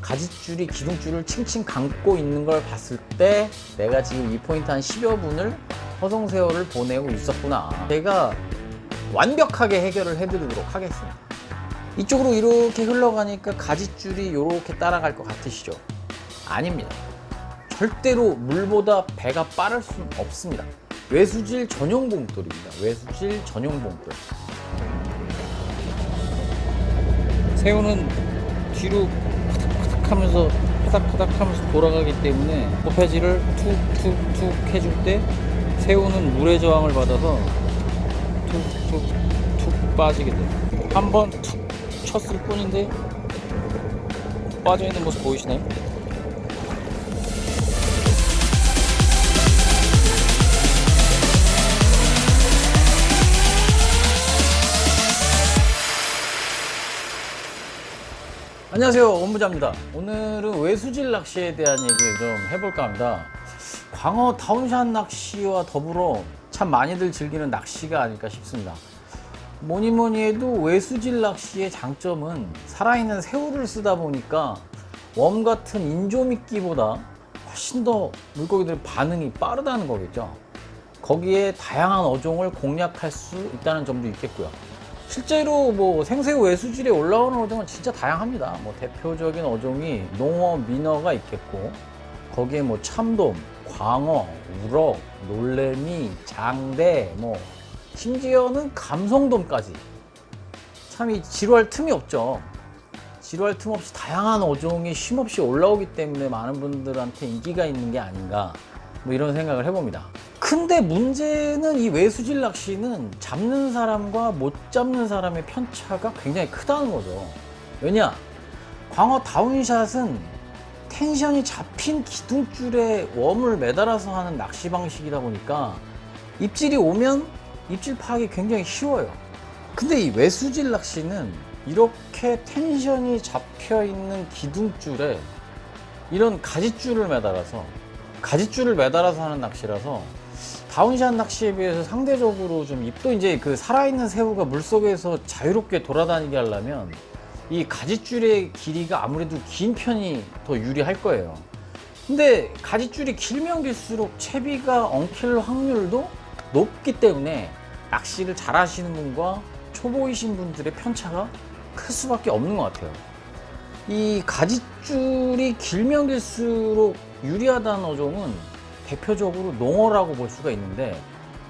가짓줄이 기둥줄을 칭칭 감고 있는 걸 봤을 때 내가 지금 이 포인트 한 10여 분을 허송세월을 보내고 있었구나. 제가 완벽하게 해결을 해드리도록 하겠습니다. 이쪽으로 이렇게 흘러가니까 가짓줄이 이렇게 따라갈 것 같으시죠? 아닙니다. 절대로 물보다 배가 빠를 수는 없습니다. 외수질 전용 봉돌입니다. 외수질 전용 봉돌. 새우는 뒤로 파닥파닥 하면서 파닥파닥 하면서 돌아가기 때문에 고패질을 툭툭툭 해줄 때 새우는 물의 저항을 받아서 툭툭툭 빠지게 돼요. 한번 툭 쳤을 뿐인데 빠져있는 모습 보이시나요? 안녕하세요, 원부자입니다. 오늘은 외수질 낚시에 대한 얘기를 좀 해볼까 합니다. 광어 다운샷 낚시와 더불어 참 많이들 즐기는 낚시가 아닐까 싶습니다. 뭐니뭐니 해도 외수질 낚시의 장점은 살아있는 새우를 쓰다 보니까 웜 같은 인조미끼보다 훨씬 더 물고기들의 반응이 빠르다는 거겠죠. 거기에 다양한 어종을 공략할 수 있다는 점도 있겠고요. 실제로 뭐 생새우 외수질에 올라오는 어종은 진짜 다양합니다. 뭐 대표적인 어종이 농어, 민어가 있겠고, 거기에 뭐 참돔, 광어, 우럭, 놀래미, 장대, 뭐 심지어는 감성돔까지. 참 이 지루할 틈이 없죠. 지루할 틈 없이 다양한 어종이 쉼없이 올라오기 때문에 많은 분들한테 인기가 있는 게 아닌가, 뭐 이런 생각을 해봅니다. 근데 문제는 이 외수질 낚시는 잡는 사람과 못 잡는 사람의 편차가 굉장히 크다는 거죠. 왜냐? 광어 다운샷은 텐션이 잡힌 기둥줄에 웜을 매달아서 하는 낚시 방식이다 보니까 입질이 오면 입질 파악이 굉장히 쉬워요. 근데 이 외수질 낚시는 이렇게 텐션이 잡혀 있는 기둥줄에 이런 가짓줄을 매달아서 하는 낚시라서 다운샷 낚시에 비해서 상대적으로 좀 또 이제 그 살아있는 새우가 물속에서 자유롭게 돌아다니게 하려면 이 가짓줄의 길이가 아무래도 긴 편이 더 유리할 거예요. 근데 가짓줄이 길면 길수록 채비가 엉킬 확률도 높기 때문에 낚시를 잘 하시는 분과 초보이신 분들의 편차가 클 수밖에 없는 것 같아요. 이 가짓줄이 길면 길수록 유리하다는 어종은 대표적으로 농어라고 볼 수가 있는데,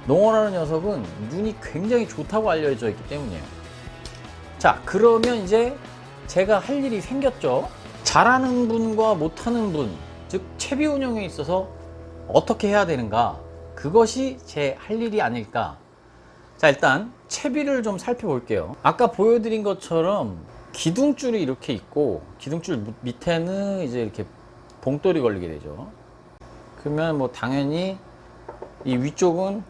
농어라는 녀석은 눈이 굉장히 좋다고 알려져 있기 때문이에요. 자, 그러면 이제 제가 할 일이 생겼죠. 잘하는 분과 못하는 분, 즉 채비 운영에 있어서 어떻게 해야 되는가, 그것이 제 할 일이 아닐까. 자, 일단 채비를 좀 살펴볼게요. 아까 보여드린 것처럼 기둥줄이 이렇게 있고, 기둥줄 밑에는 이제 이렇게 봉돌이 걸리게 되죠. 그러면 뭐 당연히 이 위쪽은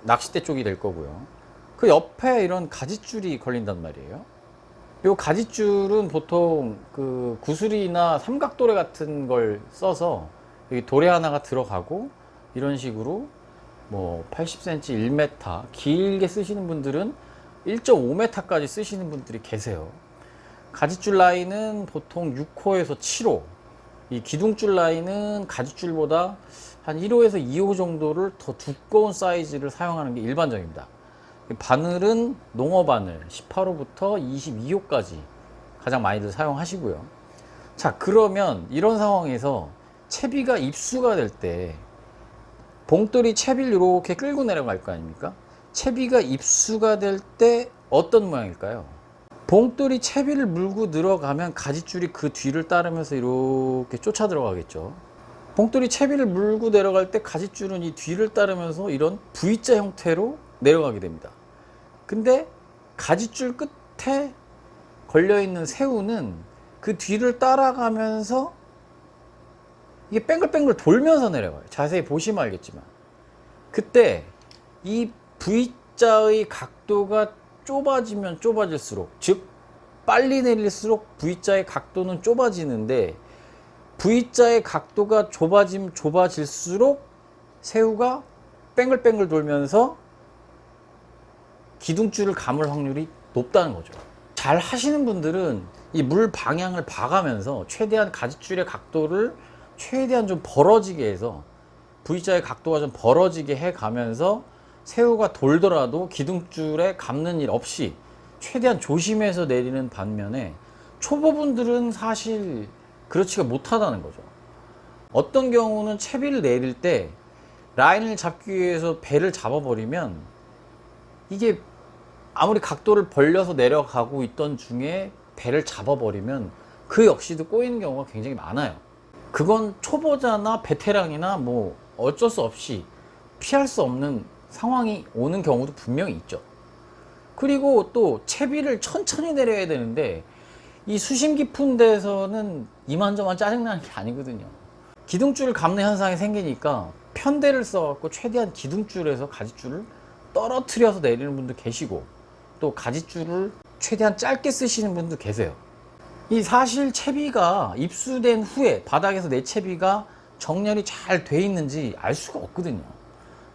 낚싯대 쪽이 될 거고요. 그 옆에 이런 가짓줄이 걸린단 말이에요. 이 가짓줄은 보통 그 구슬이나 삼각도래 같은 걸 써서 여기 도래 하나가 들어가고, 이런 식으로 뭐 80cm, 1m, 길게 쓰시는 분들은 1.5m까지 쓰시는 분들이 계세요. 가짓줄 라인은 보통 6호에서 7호, 이 기둥줄 라인은 가짓줄보다 한 1호에서 2호 정도를 더 두꺼운 사이즈를 사용하는 게 일반적입니다. 바늘은 농어 바늘 18호부터 22호까지 가장 많이들 사용하시고요. 자, 그러면 이런 상황에서 채비가 입수가 될 때 봉돌이 채비를 이렇게 끌고 내려갈 거 아닙니까? 채비가 입수가 될 때 어떤 모양일까요? 봉돌이 채비를 물고 들어가면 가짓줄이 그 뒤를 따르면서 이렇게 쫓아 들어가겠죠. 봉돌이 채비를 물고 내려갈 때 가짓줄은 이 뒤를 따르면서 이런 V자 형태로 내려가게 됩니다. 근데 가짓줄 끝에 걸려있는 새우는 그 뒤를 따라가면서 이게 뱅글뱅글 돌면서 내려가요. 자세히 보시면 알겠지만, 그때 이 V자의 각도가 좁아지면 좁아질수록, 즉 빨리 내릴수록 V자의 각도는 좁아지는데, V자의 각도가 좁아지면 좁아질수록 새우가 뱅글뱅글 돌면서 기둥줄을 감을 확률이 높다는 거죠. 잘 하시는 분들은 이 물 방향을 봐가면서 최대한 가짓줄의 각도를 최대한 좀 벌어지게 해서 V자의 각도가 좀 벌어지게 해 가면서 새우가 돌더라도 기둥줄에 감는 일 없이 최대한 조심해서 내리는 반면에 초보분들은 사실 그렇지가 못하다는 거죠. 어떤 경우는 채비를 내릴 때 라인을 잡기 위해서 배를 잡아버리면 이게 아무리 각도를 벌려서 내려가고 있던 중에 배를 잡아버리면 그 역시도 꼬이는 경우가 굉장히 많아요. 그건 초보자나 베테랑이나 뭐 어쩔 수 없이 피할 수 없는 상황이 오는 경우도 분명히 있죠. 그리고 또 채비를 천천히 내려야 되는데 이 수심 깊은 데서는 이만저만 짜증나는 게 아니거든요. 기둥줄 감는 현상이 생기니까 편대를 써갖고 최대한 기둥줄에서 가짓줄을 떨어뜨려서 내리는 분도 계시고 또 가짓줄을 최대한 짧게 쓰시는 분도 계세요. 이 사실 채비가 입수된 후에 바닥에서 내 채비가 정렬이 잘 돼 있는지 알 수가 없거든요.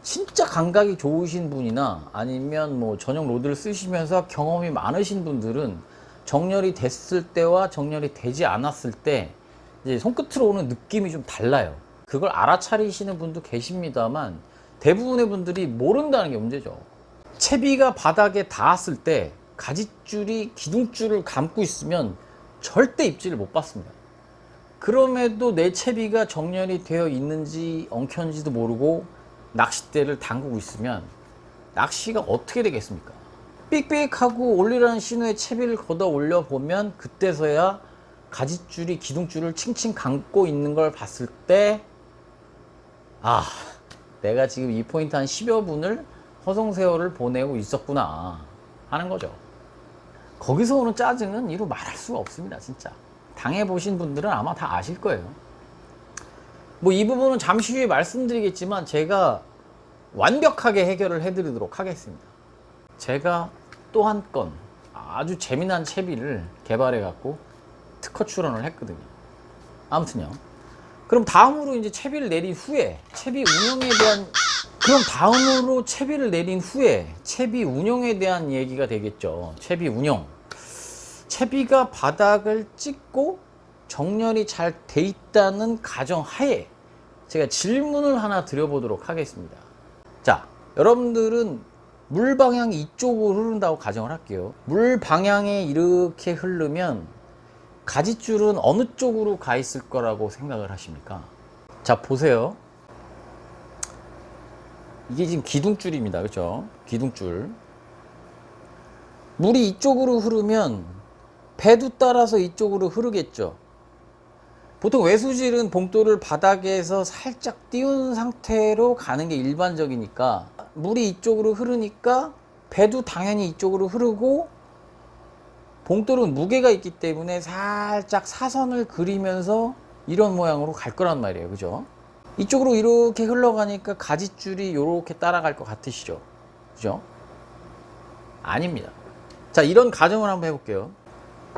진짜 감각이 좋으신 분이나 아니면 뭐 전용 로드를 쓰시면서 경험이 많으신 분들은 정렬이 됐을 때와 정렬이 되지 않았을 때 이제 손끝으로 오는 느낌이 좀 달라요. 그걸 알아차리시는 분도 계십니다만 대부분의 분들이 모른다는 게 문제죠. 채비가 바닥에 닿았을 때 가짓줄이 기둥줄을 감고 있으면 절대 입질을 못 받습니다. 그럼에도 내 채비가 정렬이 되어 있는지 엉켰는지도 모르고 낚싯대를 담그고 있으면 낚시가 어떻게 되겠습니까? 삑삑하고 올리라는 신호에 채비를 걷어 올려 보면 그때서야 가짓줄이 기둥줄을 칭칭 감고 있는 걸 봤을 때 아, 내가 지금 이 포인트 한 10여 분을 허송세월을 보내고 있었구나 하는 거죠. 거기서 오는 짜증은 이루 말할 수가 없습니다. 진짜 당해보신 분들은 아마 다 아실 거예요. 뭐 이 부분은 잠시 후에 말씀드리겠지만 제가 완벽하게 해결을 해드리도록 하겠습니다. 제가 또 한 건 아주 재미난 채비를 개발해 갖고 특허 출원을 했거든요. 아무튼요. 그럼 다음으로 이제 채비를 내린 후에 채비 운영에 대한 채비를 내린 후에 채비 운영에 대한 얘기가 되겠죠. 채비 운영. 채비가 바닥을 찍고 정렬이 잘 돼 있다는 가정하에 제가 질문을 하나 드려보도록 하겠습니다. 자, 여러분들은 물 방향이 이쪽으로 흐른다고 가정을 할게요. 물 방향이 이렇게 흐르면 가짓줄은 어느 쪽으로 가 있을 거라고 생각을 하십니까? 자, 보세요. 이게 지금 기둥줄입니다. 그렇죠? 기둥줄. 물이 이쪽으로 흐르면 배도 따라서 이쪽으로 흐르겠죠. 보통 외수질은 봉돌을 바닥에서 살짝 띄운 상태로 가는 게 일반적이니까 물이 이쪽으로 흐르니까 배도 당연히 이쪽으로 흐르고 봉돌은 무게가 있기 때문에 살짝 사선을 그리면서 이런 모양으로 갈 거란 말이에요. 그죠? 이쪽으로 이렇게 흘러가니까 가짓줄이 이렇게 따라갈 것 같으시죠? 그죠? 아닙니다. 자, 이런 가정을 한번 해볼게요.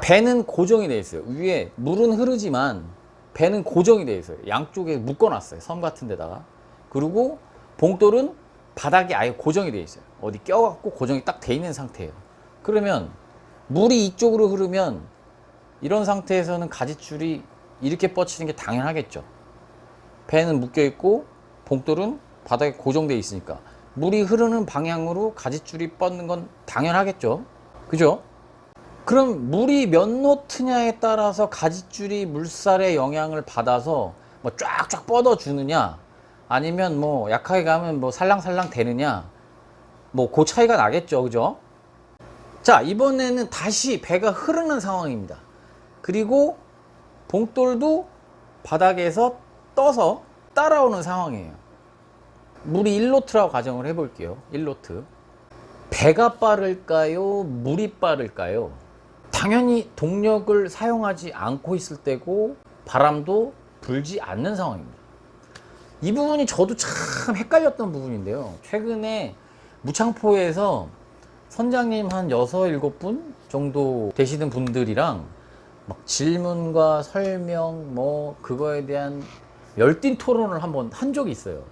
배는 고정이 되어 있어요. 위에 물은 흐르지만 배는 고정이 되어 있어요. 양쪽에 묶어놨어요. 섬 같은 데다가. 그리고 봉돌은 바닥에 아예 고정이 되어 있어요. 어디 껴갖고 고정이 딱 돼 있는 상태예요. 그러면 물이 이쪽으로 흐르면 이런 상태에서는 가짓줄이 이렇게 뻗치는 게 당연하겠죠. 배는 묶여 있고 봉돌은 바닥에 고정되어 있으니까 물이 흐르는 방향으로 가짓줄이 뻗는 건 당연하겠죠. 그죠? 그럼 물이 몇 노트냐에 따라서 가짓줄이 물살의 영향을 받아서 뭐 쫙쫙 뻗어 주느냐 아니면 뭐 약하게 가면 뭐 살랑살랑 되느냐 뭐 그 차이가 나겠죠. 그죠? 자, 이번에는 다시 배가 흐르는 상황입니다. 그리고 봉돌도 바닥에서 떠서 따라오는 상황이에요. 물이 1노트라고 가정을 해볼게요. 1노트. 배가 빠를까요? 물이 빠를까요? 당연히 동력을 사용하지 않고 있을 때고 바람도 불지 않는 상황입니다. 이 부분이 저도 참 헷갈렸던 부분인데요. 최근에 무창포에서 선장님 한 6, 7분 정도 되시는 분들이랑 막 질문과 설명 뭐 그거에 대한 열띤 토론을 한번 한 적이 있어요.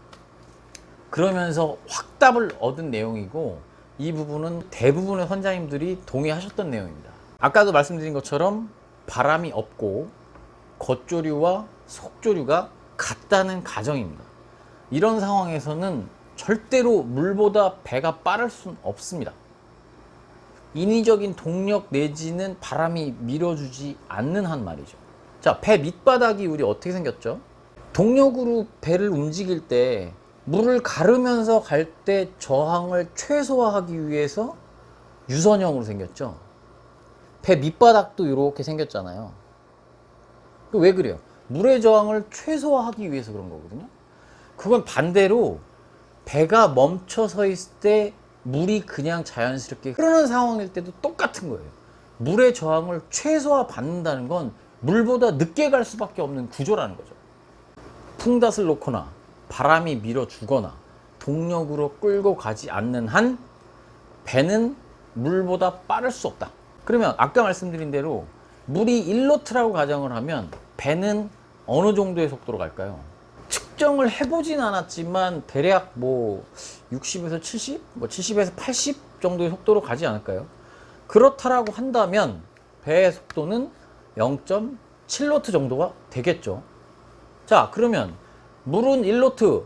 그러면서 확답을 얻은 내용이고 이 부분은 대부분의 선장님들이 동의하셨던 내용입니다. 아까도 말씀드린 것처럼 바람이 없고 겉조류와 속조류가 같다는 가정입니다. 이런 상황에서는 절대로 물보다 배가 빠를 수는 없습니다. 인위적인 동력 내지는 바람이 밀어주지 않는 한 말이죠. 자, 배 밑바닥이 우리 어떻게 생겼죠? 동력으로 배를 움직일 때 물을 가르면서 갈 때 저항을 최소화하기 위해서 유선형으로 생겼죠. 배 밑바닥도 이렇게 생겼잖아요. 왜 그래요? 물의 저항을 최소화하기 위해서 그런 거거든요. 그건 반대로 배가 멈춰 서 있을 때 물이 그냥 자연스럽게 흐르는 상황일 때도 똑같은 거예요. 물의 저항을 최소화 받는다는 건 물보다 늦게 갈 수밖에 없는 구조라는 거죠. 풍닷을 놓거나 바람이 밀어주거나 동력으로 끌고 가지 않는 한 배는 물보다 빠를 수 없다. 그러면 아까 말씀드린 대로 물이 1노트라고 가정을 하면 배는 어느 정도의 속도로 갈까요? 측정을 해보진 않았지만 대략 60에서 70, 70에서 80 정도의 속도로 가지 않을까요? 그렇다라고 한다면 배의 속도는 0.7노트 정도가 되겠죠. 자, 그러면 물은 1노트,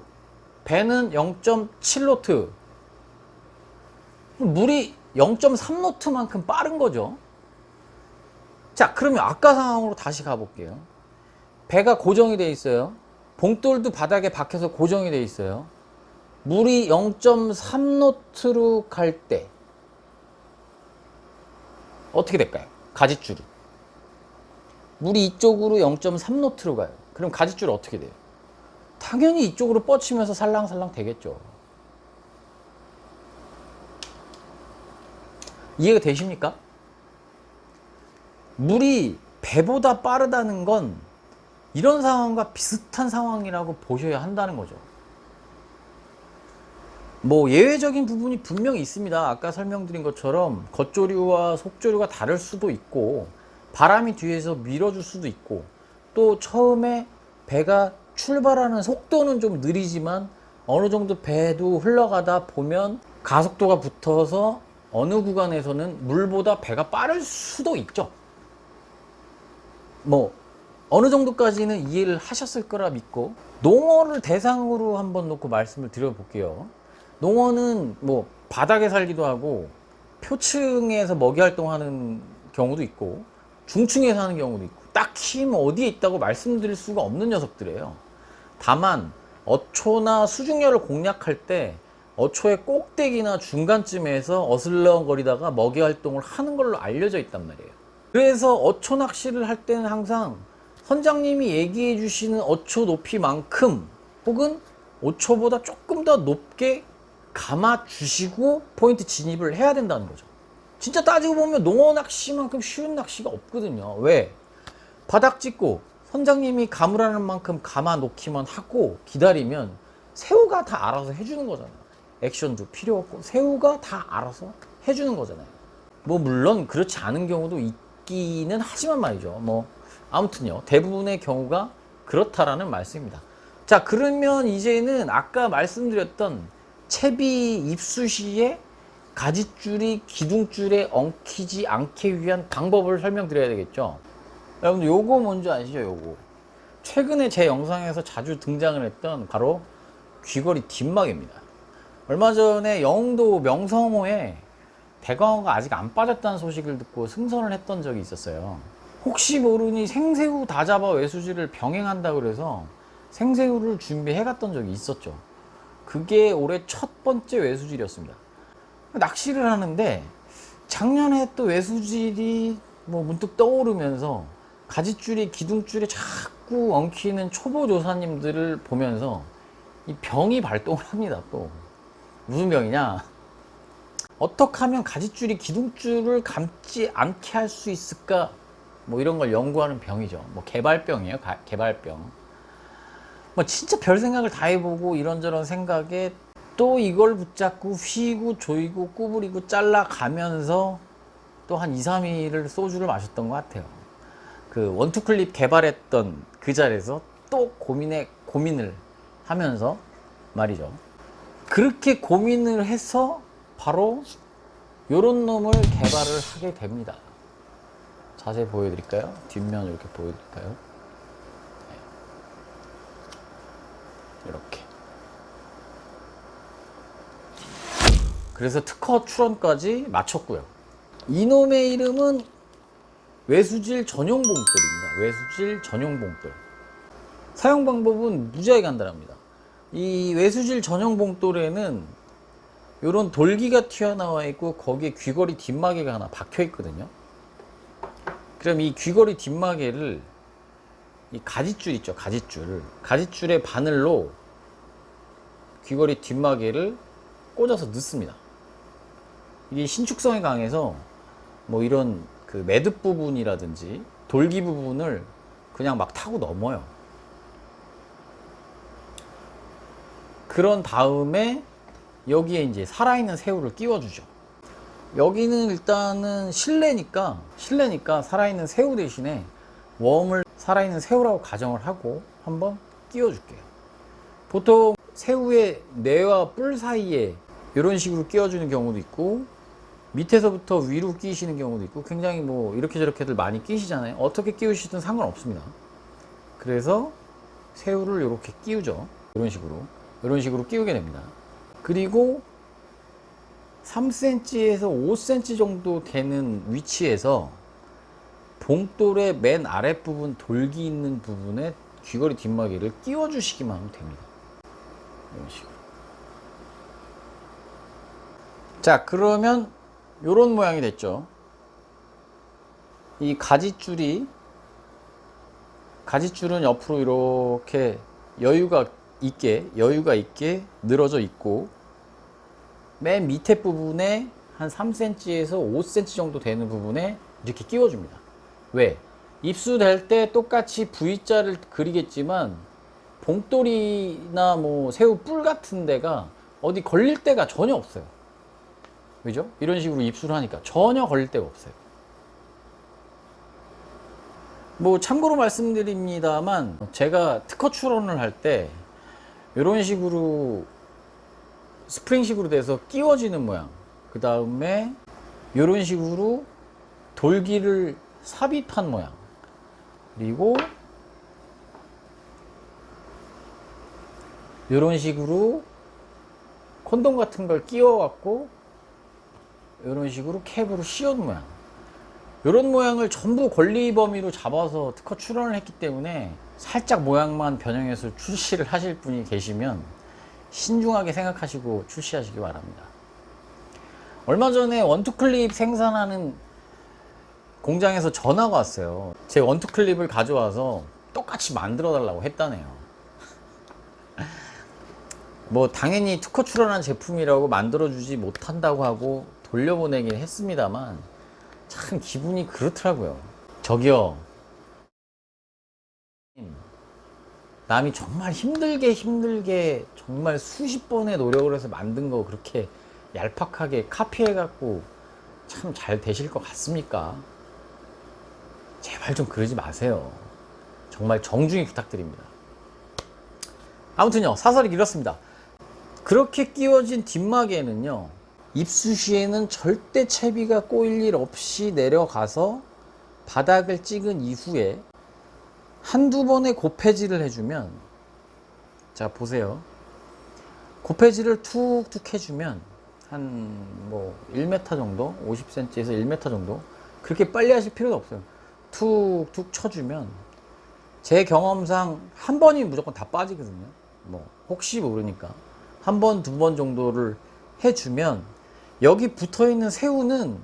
배는 0.7노트. 물이 0.3노트만큼 빠른 거죠. 자, 그러면 아까 상황으로 다시 가볼게요. 배가 고정이 되어 있어요. 봉돌도 바닥에 박혀서 고정이 되어 있어요. 물이 0.3노트로 갈 때 어떻게 될까요? 가짓줄이. 물이 이쪽으로 0.3노트로 가요. 그럼 가짓줄 어떻게 돼요? 당연히 이쪽으로 뻗치면서 살랑살랑 되겠죠. 이해가 되십니까? 물이 배보다 빠르다는 건 이런 상황과 비슷한 상황이라고 보셔야 한다는 거죠. 예외적인 부분이 분명히 있습니다. 아까 설명드린 것처럼 겉조류와 속조류가 다를 수도 있고 바람이 뒤에서 밀어줄 수도 있고 또 처음에 배가 출발하는 속도는 좀 느리지만 어느 정도 배도 흘러가다 보면 가속도가 붙어서 어느 구간에서는 물보다 배가 빠를 수도 있죠. 어느 정도까지는 이해를 하셨을 거라 믿고 농어를 대상으로 한번 놓고 말씀을 드려볼게요. 농어는 바닥에 살기도 하고 표층에서 먹이 활동하는 경우도 있고 중층에 사는 경우도 있고 딱히 어디에 있다고 말씀드릴 수가 없는 녀석들이에요. 다만 어초나 수중열을 공략할 때 어초의 꼭대기나 중간쯤에서 어슬렁거리다가 먹이 활동을 하는 걸로 알려져 있단 말이에요. 그래서 어초 낚시를 할 때는 항상 선장님이 얘기해 주시는 어초 높이만큼 혹은 어초보다 조금 더 높게 감아 주시고 포인트 진입을 해야 된다는 거죠. 진짜 따지고 보면 농어 낚시만큼 쉬운 낚시가 없거든요. 왜? 바닥 찍고 선장님이 감으라는 만큼 감아 놓기만 하고 기다리면 새우가 다 알아서 해주는 거잖아요. 액션도 필요 없고 새우가 다 알아서 해주는 거잖아요. 물론 그렇지 않은 경우도 있기는 하지만 말이죠. 아무튼요, 대부분의 경우가 그렇다라는 말씀입니다. 자, 그러면 이제는 아까 말씀드렸던 채비 입수 시에 가짓줄이 기둥줄에 엉키지 않게 위한 방법을 설명드려야 되겠죠. 여러분들 요거 뭔지 아시죠? 요거 최근에 제 영상에서 자주 등장을 했던 바로 귀걸이 뒷막입니다. 얼마 전에 영도 명성호에 대광어가 아직 안 빠졌다는 소식을 듣고 승선을 했던 적이 있었어요. 혹시 모르니 생새우 다 잡아 외수지를 병행한다고 그래서 생새우를 준비해 갔던 적이 있었죠. 그게 올해 첫 번째 외수질이었습니다. 낚시를 하는데 작년에 또 외수질이 문득 떠오르면서 가짓줄이 기둥줄에 자꾸 엉키는 초보 조사님들을 보면서 이 병이 발동을 합니다. 또 무슨 병이냐, 어떻게 하면 가짓줄이 기둥줄을 감지 않게 할 수 있을까, 이런 걸 연구하는 병이죠. 개발병이에요. 개발병. 진짜 별 생각을 다 해보고 이런저런 생각에 또 이걸 붙잡고 휘고 조이고 구부리고 잘라가면서 또 한 2, 3일을 소주를 마셨던 것 같아요. 그 원투클립 개발했던 그 자리에서 또 고민을 하면서 말이죠. 그렇게 고민을 해서 바로 요런 놈을 개발을 하게 됩니다. 자세히 보여드릴까요? 뒷면 이렇게 보여드릴까요? 네. 이렇게. 그래서 특허 출원까지 마쳤고요. 이놈의 이름은 외수질 전용 봉돌입니다. 외수질 전용 봉돌. 사용 방법은 무지하게 간단합니다. 이 외수질 전용 봉돌에는 이런 돌기가 튀어나와 있고 거기에 귀걸이 뒷마개가 하나 박혀 있거든요. 그럼 이 귀걸이 뒷마개를 이 가지줄 있죠, 가지줄의 바늘로 귀걸이 뒷마개를 꽂아서 넣습니다. 이게 신축성이 강해서 뭐 이런 그 매듭 부분이라든지 돌기 부분을 그냥 막 타고 넘어요. 그런 다음에 여기에 이제 살아있는 새우를 끼워주죠. 여기는 일단은 실내니까 살아있는 새우 대신에 웜을 살아있는 새우라고 가정을 하고 한번 끼워줄게요. 보통 새우의 뇌와 뿔 사이에 이런 식으로 끼워주는 경우도 있고, 밑에서부터 위로 끼시는 경우도 있고, 굉장히 뭐 이렇게 저렇게들 많이 끼시잖아요. 어떻게 끼우시든 상관없습니다. 그래서 새우를 이렇게 끼우죠. 이런 식으로 끼우게 됩니다. 그리고 3cm에서 5cm 정도 되는 위치에서 봉돌의 맨 아랫부분 돌기 있는 부분에 귀걸이 뒷마개를 끼워 주시기만 하면 됩니다. 이런 식으로. 자, 그러면 이런 모양이 됐죠. 이 가지줄은 옆으로 이렇게 여유가 있게 늘어져 있고, 맨 밑에 부분에 한 3cm에서 5cm 정도 되는 부분에 이렇게 끼워줍니다. 왜? 입수될 때 똑같이 V자를 그리겠지만 봉돌이나 뭐 새우 뿔 같은 데가 어디 걸릴 데가 전혀 없어요. 그죠? 이런 식으로 입수를 하니까 전혀 걸릴 데가 없어요. 뭐 참고로 말씀드립니다만, 제가 특허 출원을 할 때 이런 식으로 스프링식으로 돼서 끼워지는 모양, 그 다음에 이런 식으로 돌기를 삽입한 모양, 그리고 이런 식으로 콘돔 같은 걸 끼워 갖고 이런 식으로 캡으로 씌운 모양, 이런 모양을 전부 권리 범위로 잡아서 특허 출원을 했기 때문에 살짝 모양만 변형해서 출시를 하실 분이 계시면 신중하게 생각하시고 출시하시기 바랍니다. 얼마 전에 원투클립 생산하는 공장에서 전화가 왔어요. 제 원투클립을 가져와서 똑같이 만들어 달라고 했다네요. 뭐 당연히 특허 출원한 제품이라고 만들어 주지 못한다고 하고 돌려보내긴 했습니다만, 참 기분이 그렇더라고요. 저기요, 남이 정말 힘들게 정말 수십 번의 노력을 해서 만든 거 그렇게 얄팍하게 카피해 갖고 참 잘 되실 것 같습니까? 제발 좀 그러지 마세요. 정말 정중히 부탁드립니다. 아무튼요, 사설이 길었습니다. 그렇게 끼워진 뒷마개는요, 입수 시에는 절대 채비가 꼬일 일 없이 내려가서 바닥을 찍은 이후에 한두 번의 고패질을 해주면, 자 보세요, 고패질을 툭툭 해주면 한 뭐 1m 정도, 50cm에서 1m 정도, 그렇게 빨리 하실 필요도 없어요. 툭툭 쳐주면 제 경험상 한 번이 무조건 다 빠지거든요. 뭐 혹시 모르니까 한 번, 두 번 정도를 해주면 여기 붙어있는 새우는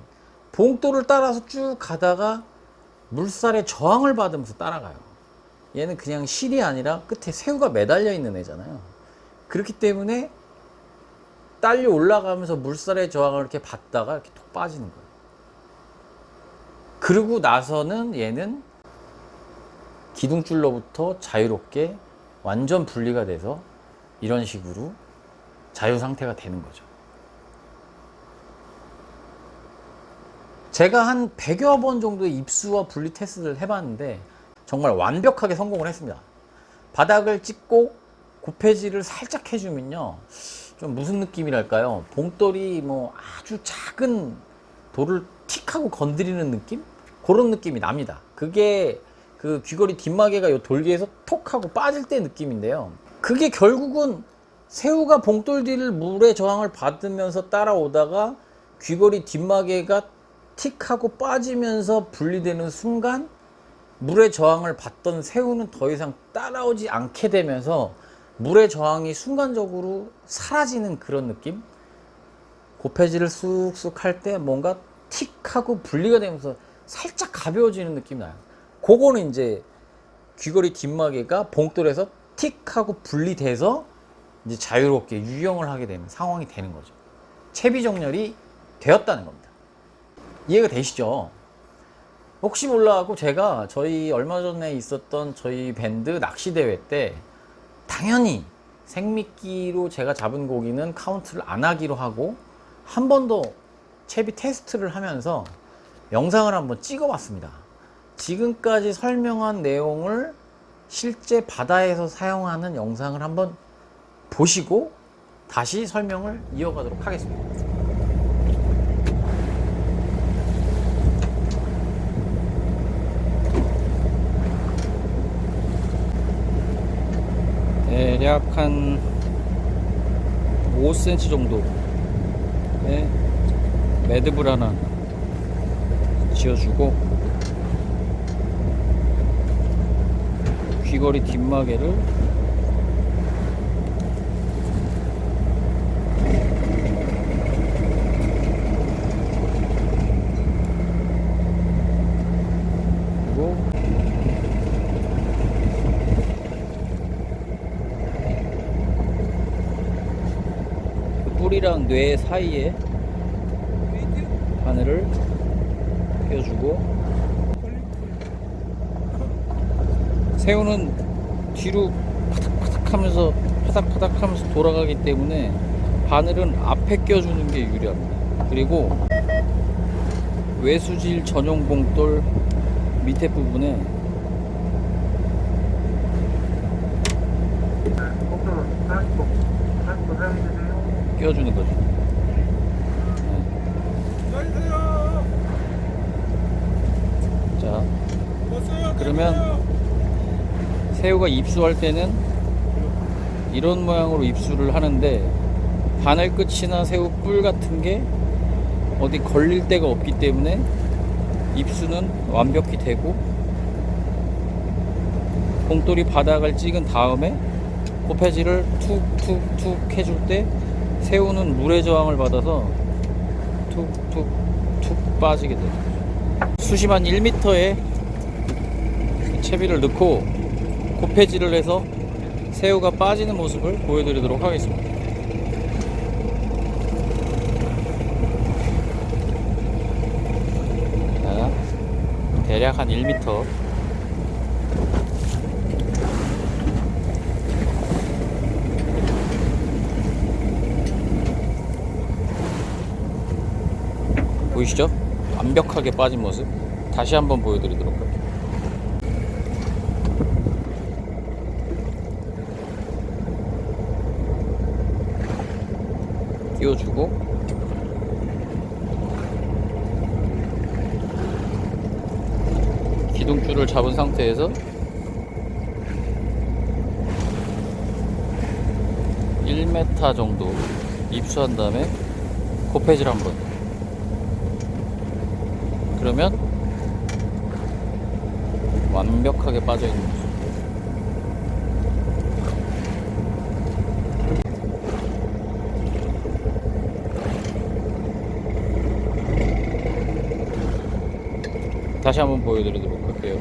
봉돌을 따라서 쭉 가다가 물살에 저항을 받으면서 따라가요. 얘는 그냥 실이 아니라 끝에 새우가 매달려 있는 애잖아요. 그렇기 때문에 딸려 올라가면서 물살의 저항을 이렇게 받다가 이렇게 톡 빠지는 거예요. 그러고 나서는 얘는 기둥줄로부터 자유롭게 완전 분리가 돼서 이런 식으로 자유 상태가 되는 거죠. 제가 한 100여 번 정도의 입수와 분리 테스트를 해봤는데 정말 완벽하게 성공을 했습니다. 바닥을 찍고 고패질을 살짝 해주면요, 좀 무슨 느낌이랄까요? 봉돌이 뭐 아주 작은 돌을 틱 하고 건드리는 느낌? 그런 느낌이 납니다. 그게 그 귀걸이 뒷마개가 요 돌기에서 톡 하고 빠질 때 느낌인데요. 그게 결국은 새우가 봉돌 뒤를 물의 저항을 받으면서 따라오다가 귀걸이 뒷마개가 틱 하고 빠지면서 분리되는 순간 물의 저항을 받던 새우는 더 이상 따라오지 않게 되면서 물의 저항이 순간적으로 사라지는 그런 느낌? 고패질을 쑥쑥 할 때 뭔가 틱 하고 분리가 되면서 살짝 가벼워지는 느낌이 나요. 그거는 이제 귀걸이 뒷마개가 봉돌에서 틱 하고 분리돼서 이제 자유롭게 유영을 하게 되는 상황이 되는 거죠. 채비 정렬이 되었다는 겁니다. 이해가 되시죠? 혹시 몰라갖고 제가 저희 얼마 전에 있었던 저희 밴드 낚시 대회 때 당연히 생미끼로 제가 잡은 고기는 카운트를 안 하기로 하고 한 번 더 채비 테스트를 하면서 영상을 한번 찍어 봤습니다. 지금까지 설명한 내용을 실제 바다에서 사용하는 영상을 한번 보시고 다시 설명을 이어가도록 하겠습니다. 대략 한 5cm 정도의 매듭을 하나 지어주고 귀걸이 뒷마개를 그리고 뿔이랑 뇌 사이에 바늘을 껴주고 새우는 뒤로 파닥파닥 하면서 파닥파닥 하면서 돌아가기 때문에 바늘은 앞에 껴주는 게 유리합니다. 그리고 외수질 전용 봉돌 밑에 부분에 껴주는 거죠. 자, 그러면 새우가 입수할 때는 이런 모양으로 입수를 하는데 바늘 끝이나 새우 뿔 같은 게 어디 걸릴 데가 없기 때문에 입수는 완벽히 되고 봉돌이 바닥을 찍은 다음에 고패질을 툭툭툭 해줄 때 새우는 물의 저항을 받아서 툭툭툭 빠지게 돼요. 수심한 1m에 채비를 넣고 고패질을 해서 새우가 빠지는 모습을 보여드리도록 하겠습니다. 자, 대략 한 1m 보이시죠? 완벽하게 빠진 모습 다시 한번 보여드리도록 할게요. 끼워주고 기둥줄을 잡은 상태에서 1m 정도 입수한 다음에 고패질 한번. 그러면 완벽하게 빠져있는 모습. 다시 한번 보여드리도록 할게요.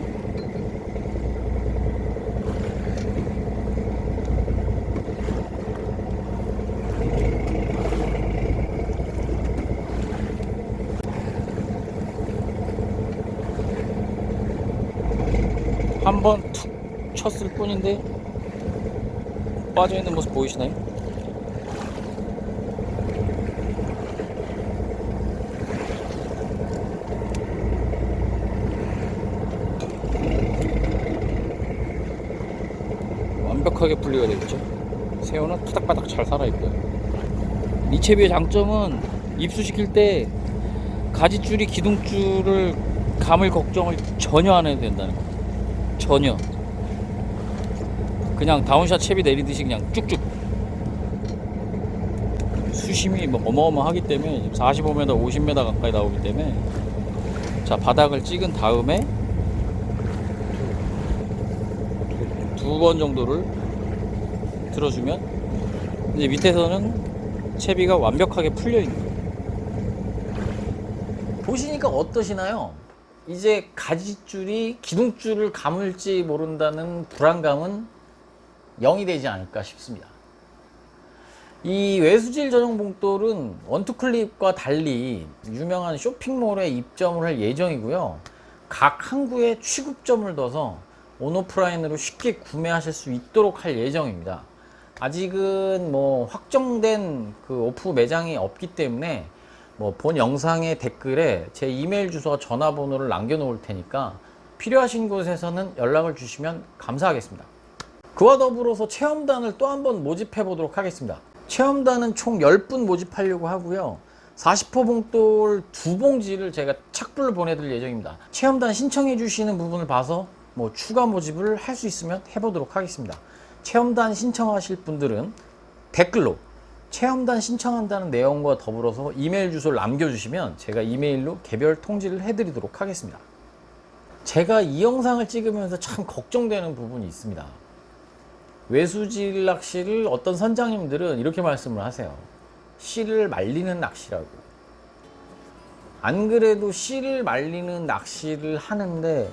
한번 툭 쳤을 뿐인데 빠져있는 모습 보이시나요? 완벽하게 분리가 되겠죠. 새우는 투닥바닥 잘 살아있고요. 니체비의 장점은 입수시킬 때 가지줄이 기둥줄을 감을 걱정을 전혀 안 해도 된다는 거. 전혀. 그냥 다운샷 채비 내리듯이 그냥 쭉쭉. 수심이 뭐 어마어마하기 때문에 45m, 50m 가까이 나오기 때문에, 자, 바닥을 찍은 다음에 두 번 정도를 들어주면 이제 밑에서는 채비가 완벽하게 풀려 있는 거예요. 보시니까 어떠시나요? 이제 가지줄이 기둥줄을 감을지 모른다는 불안감은 0이 되지 않을까 싶습니다. 이 외수질 전용 봉돌은 원투클립과 달리 유명한 쇼핑몰에 입점을 할 예정이고요. 각 항구에 취급점을 둬서 온오프라인으로 쉽게 구매하실 수 있도록 할 예정입니다. 아직은 뭐 확정된 그 오프 매장이 없기 때문에 뭐 본 영상의 댓글에 제 이메일 주소와 전화번호를 남겨 놓을 테니까 필요하신 곳에서는 연락을 주시면 감사하겠습니다. 그와 더불어서 체험단을 또 한번 모집해 보도록 하겠습니다. 체험단은 총 10분 모집하려고 하고요. 40호 봉돌 2봉지를 제가 착불로 보내드릴 예정입니다. 체험단 신청해 주시는 부분을 봐서 뭐 추가 모집을 할 수 있으면 해보도록 하겠습니다. 체험단 신청하실 분들은 댓글로 체험단 신청한다는 내용과 더불어서 이메일 주소를 남겨주시면 제가 이메일로 개별 통지를 해드리도록 하겠습니다. 제가 이 영상을 찍으면서 참 걱정되는 부분이 있습니다. 외수질 낚시를 어떤 선장님들은 이렇게 말씀을 하세요. 씨를 말리는 낚시라고. 안 그래도 씨를 말리는 낚시를 하는데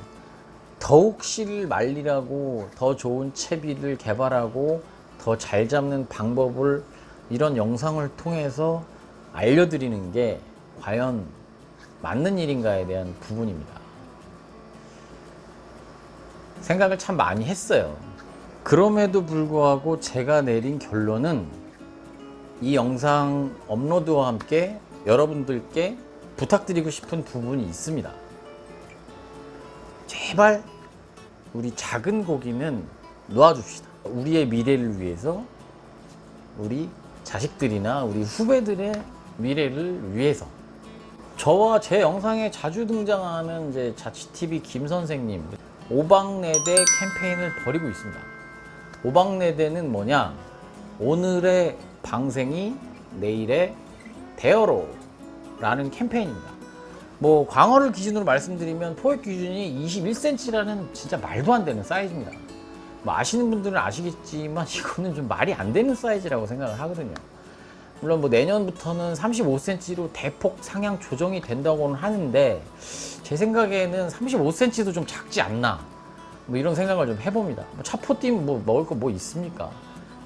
더욱 씨를 말리라고 더 좋은 채비를 개발하고 더 잘 잡는 방법을 이런 영상을 통해서 알려드리는 게 과연 맞는 일인가에 대한 부분입니다. 생각을 참 많이 했어요. 그럼에도 불구하고 제가 내린 결론은 이 영상 업로드와 함께 여러분들께 부탁드리고 싶은 부분이 있습니다. 제발 우리 작은 고기는 놓아줍시다. 우리의 미래를 위해서, 우리 자식들이나 우리 후배들의 미래를 위해서. 저와 제 영상에 자주 등장하는 이제 자취TV 김 선생님, 오방내대 캠페인을 벌이고 있습니다. 오방내대는 뭐냐? 오늘의 방생이 내일의 대어로 라는 캠페인입니다. 뭐 광어를 기준으로 말씀드리면 포획 기준이 21cm라는 진짜 말도 안 되는 사이즈입니다. 뭐 아시는 분들은 아시겠지만 이거는 좀 말이 안 되는 사이즈라고 생각을 하거든요. 물론 뭐 내년부터는 35cm로 대폭 상향 조정이 된다고는 하는데 제 생각에는 35cm도 좀 작지 않나, 뭐 이런 생각을 좀 해봅니다. 뭐 차포띠면 뭐 먹을 거 뭐 있습니까?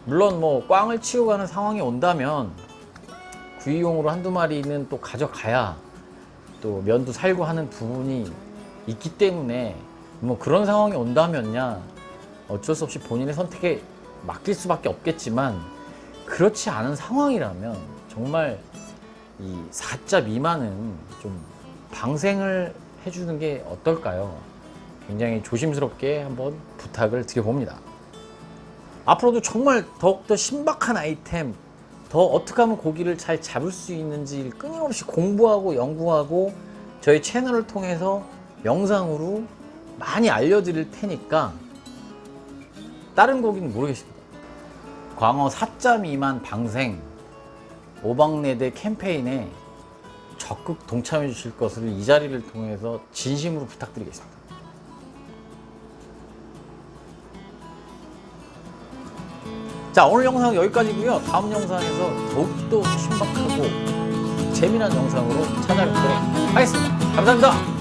물론 뭐 꽝을 치고 가는 상황이 온다면 구이용으로 한두 마리는 또 가져가야 또 면도 살고 하는 부분이 있기 때문에 뭐 그런 상황이 온다면야 어쩔 수 없이 본인의 선택에 맡길 수밖에 없겠지만, 그렇지 않은 상황이라면 정말 이 4자 미만은 좀 방생을 해주는 게 어떨까요? 굉장히 조심스럽게 한번 부탁을 드려봅니다. 앞으로도 정말 더욱더 신박한 아이템, 더 어떻게 하면 고기를 잘 잡을 수 있는지 끊임없이 공부하고 연구하고 저희 채널을 통해서 영상으로 많이 알려드릴 테니까 다른 고기는 모르겠습니다. 광어 4자 미만 방생 오방내대 캠페인에 적극 동참해 주실 것을 이 자리를 통해서 진심으로 부탁드리겠습니다. 자, 오늘 영상 여기까지고요. 다음 영상에서 더욱더 신박하고 재미난 영상으로 찾아뵙도록 하겠습니다. 감사합니다.